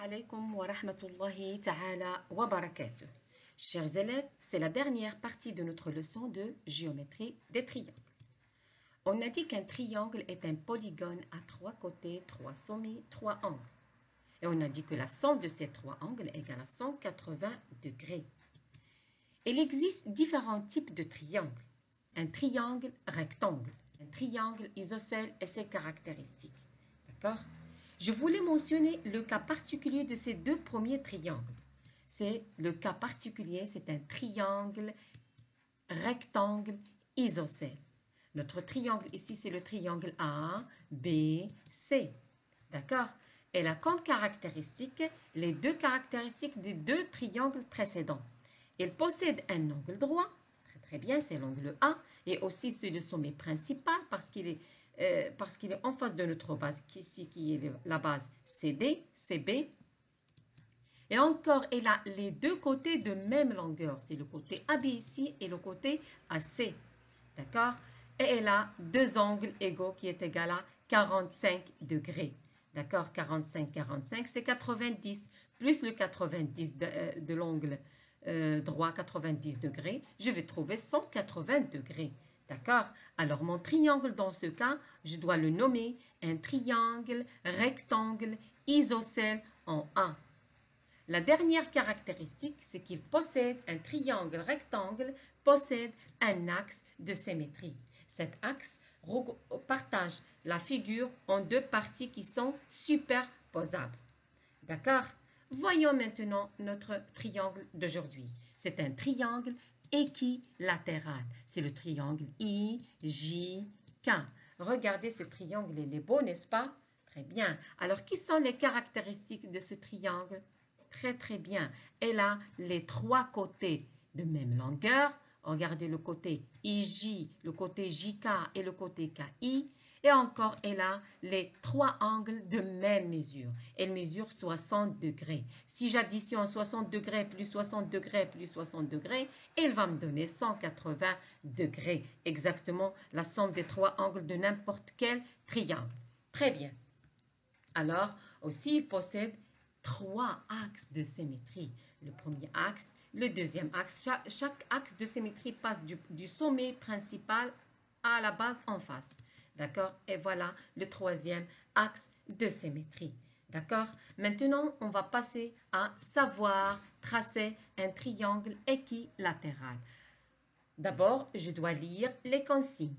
Alaykoum wa rahmatullahi ta'ala wa barakatuh. Chers élèves, c'est la dernière partie de notre leçon de géométrie des triangles. On a dit qu'un triangle est un polygone à 3 côtés, 3 sommets, 3 angles. Et on a dit que la somme de ces 3 angles est égale à 180 degrés. Il existe différents types de triangles. Un triangle rectangle, un triangle isocèle et ses caractéristiques. D'accord ? Je voulais mentionner le cas particulier de ces deux premiers triangles. C'est le cas particulier, c'est un triangle rectangle isocèle. Notre triangle ici, c'est le triangle A, B, C. D'accord? Elle a comme caractéristique les deux caractéristiques des deux triangles précédents. Il possède un angle droit, très bien, c'est l'angle A, et aussi c'est le sommet principal parce qu'il est en face de notre base, ici qui est la base CD, CB. Et encore, elle a les deux côtés de même longueur. C'est le côté AB ici et le côté AC. D'accord? Et elle a deux angles égaux qui est égal à 45 degrés. D'accord? 45, 45, c'est 90. Plus le 90 de l'angle droit, 90 degrés, je vais trouver 180 degrés. D'accord? Alors, mon triangle, dans ce cas, je dois le nommer un triangle rectangle isocèle en A. La dernière caractéristique, c'est qu'il possède un triangle rectangle, possède un axe de symétrie. Cet axe partage la figure en deux parties qui sont superposables. D'accord? Voyons maintenant notre triangle d'aujourd'hui. C'est un triangle équilatéral. C'est le triangle IJK. Regardez ce triangle, il est beau, n'est-ce pas? Très bien. Alors, qui sont les caractéristiques de ce triangle? Très bien. Elle a les trois côtés de même longueur. Regardez le côté IJ, le côté JK et le côté KI. Et encore, elle a les trois angles de même mesure. Elle mesure 60 degrés. Si j'additionne 60 degrés plus 60 degrés plus 60 degrés, elle va me donner 180 degrés. Exactement la somme des trois angles de n'importe quel triangle. Très bien. Alors, aussi, il possède trois axes de symétrie. Le premier axe, le deuxième axe. Chaque axe de symétrie passe du sommet principal à la base en face. D'accord? Et voilà le troisième axe de symétrie. D'accord? Maintenant, on va passer à savoir tracer un triangle équilatéral. D'abord, je dois lire les consignes.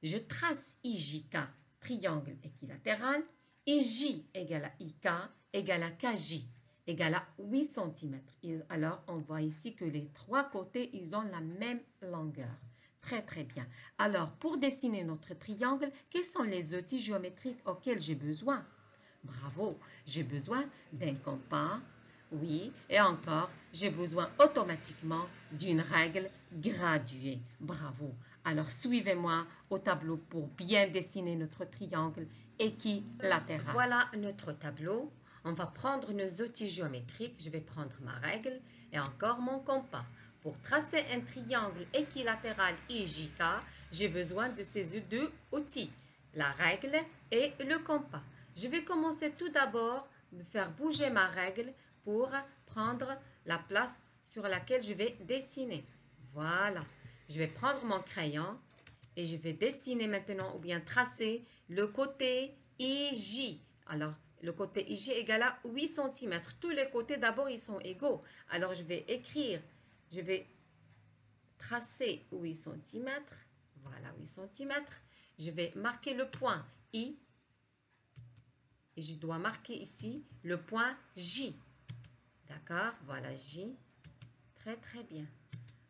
Je trace IJK, triangle équilatéral, IJ égale à IK égale à KJ égale à 8 cm. Alors, on voit ici que les trois côtés, ils ont la même longueur. Très bien. Alors, pour dessiner notre triangle, quels sont les outils géométriques auxquels j'ai besoin? Bravo, j'ai besoin d'un compas, oui, et encore, j'ai besoin automatiquement d'une règle graduée. Bravo. Alors, suivez-moi au tableau pour bien dessiner notre triangle équilatéral. Voilà notre tableau. On va prendre nos outils géométriques. Je vais prendre ma règle et encore mon compas. Pour tracer un triangle équilatéral IJK, j'ai besoin de ces deux outils, la règle et le compas. Je vais commencer tout d'abord de faire bouger ma règle pour prendre la place sur laquelle je vais dessiner. Voilà. Je vais prendre mon crayon et je vais dessiner maintenant ou bien tracer le côté IJ. Alors, le côté IJ égale à 8 cm. Tous les côtés d'abord, ils sont égaux. Alors, je vais écrire. Je vais tracer 8 cm. Voilà, 8 cm. Je vais marquer le point I. Et je dois marquer ici le point J. D'accord? Voilà J. Très bien.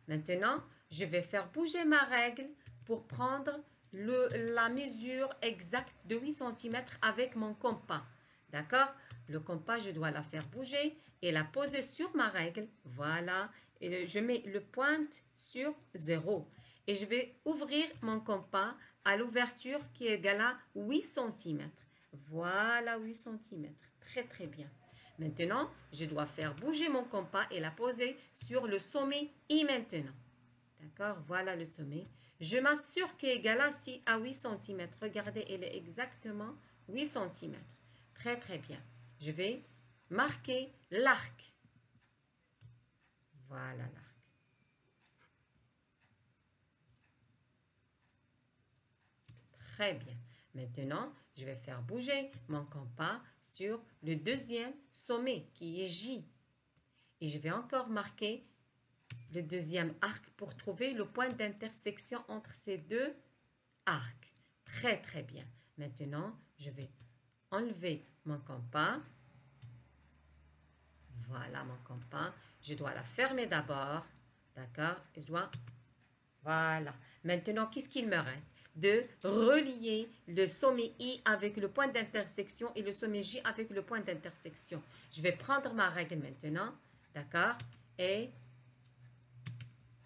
Maintenant, je vais faire bouger ma règle pour prendre la mesure exacte de 8 cm avec mon compas. D'accord? Le compas, je dois la faire bouger et la poser sur ma règle. Voilà. Et je mets le pointe sur 0. Et je vais ouvrir mon compas à l'ouverture qui est égale à 8 cm. Voilà 8 cm. Très bien. Maintenant, je dois faire bouger mon compas et la poser sur le sommet I maintenant. D'accord? Voilà le sommet. Je m'assure qu'il est égal à 8 cm. Regardez, il est exactement 8 cm. Très bien. Je vais marquer l'arc. Voilà l'arc. Très bien. Maintenant, je vais faire bouger mon compas sur le deuxième sommet qui est J. Et je vais encore marquer le deuxième arc pour trouver le point d'intersection entre ces deux arcs. Très, très bien. Maintenant, je vais enlever mon compas. Voilà mon compas. Je dois la fermer d'abord. D'accord? Je dois... Voilà. Maintenant, qu'est-ce qu'il me reste? De relier le sommet I avec le point d'intersection et le sommet J avec le point d'intersection. Je vais prendre ma règle maintenant, d'accord, et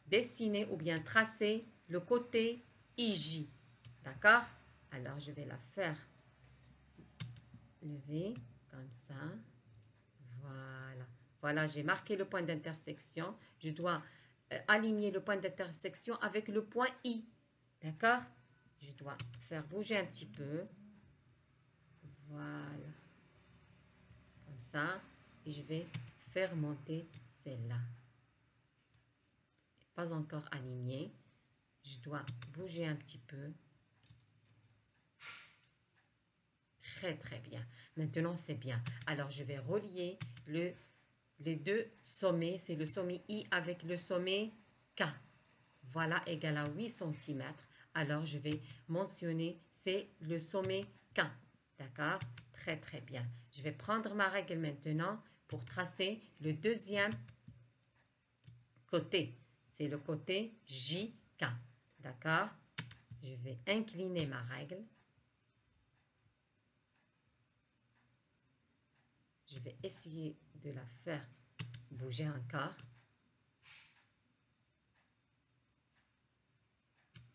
dessiner ou bien tracer le côté IJ, d'accord. Alors, je vais la faire lever comme ça. Voilà. Voilà, j'ai marqué le point d'intersection. Je dois aligner le point d'intersection avec le point I, d'accord. Je dois faire bouger un petit peu. Voilà. Comme ça. Et je vais faire monter celle-là. Pas encore alignée. Je dois bouger un petit peu. Très, très bien. Maintenant, c'est bien. Alors, je vais relier les deux sommets. C'est le sommet I avec le sommet K. Voilà, égal à 8 cm. Alors, je vais mentionner, c'est le sommet K. D'accord? Très, très bien. Je vais prendre ma règle maintenant pour tracer le deuxième côté. C'est le côté JK. D'accord? Je vais incliner ma règle. Je vais essayer de la faire bouger encore.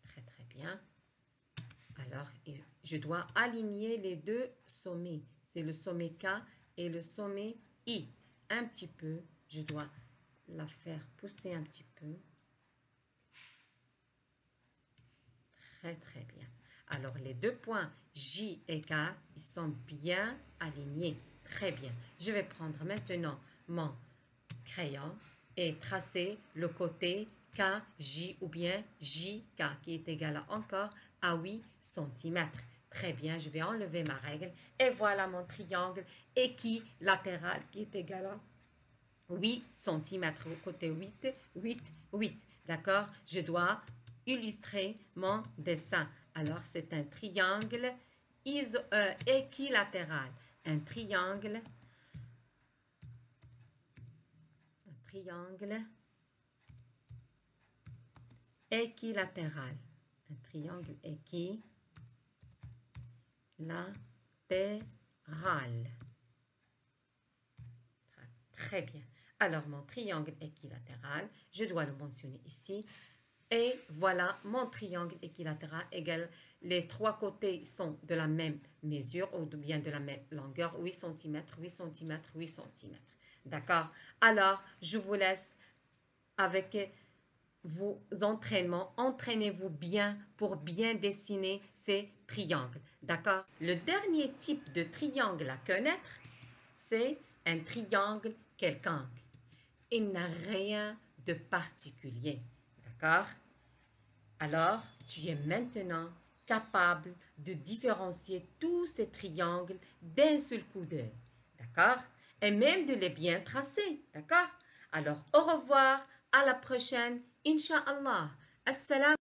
Très, très bien. Alors, je dois aligner les deux sommets. C'est le sommet K et le sommet I. Un petit peu, je dois la faire pousser un petit peu. Très, très bien. Alors, les deux points J et K, ils sont bien alignés. Très bien. Je vais prendre maintenant mon crayon et tracer le côté KJ ou bien JK qui est égal à encore à 8 cm. Très bien, je vais enlever ma règle et voilà mon triangle équilatéral qui est égal à 8 cm au côté 8, 8, 8. D'accord? Je dois illustrer mon dessin. Alors, c'est un triangle équilatéral. Un triangle équilatéral. Un triangle équilatéral. Très bien. Alors, mon triangle équilatéral, je dois le mentionner ici. Et voilà, mon triangle équilatéral égale, les trois côtés sont de la même mesure ou bien de la même longueur, 8 cm, 8 cm, 8 cm. D'accord? Alors, je vous laisse avec vos entraînements. Entraînez-vous bien pour bien dessiner ces triangles. D'accord? Le dernier type de triangle à connaître, c'est un triangle quelconque. Il n'a rien de particulier. D'accord? Alors, tu es maintenant capable de différencier tous ces triangles d'un seul coup d'œil. D'accord? Et même de les bien tracer. D'accord? Alors, au revoir, à la prochaine, Inch'Allah. Assalam.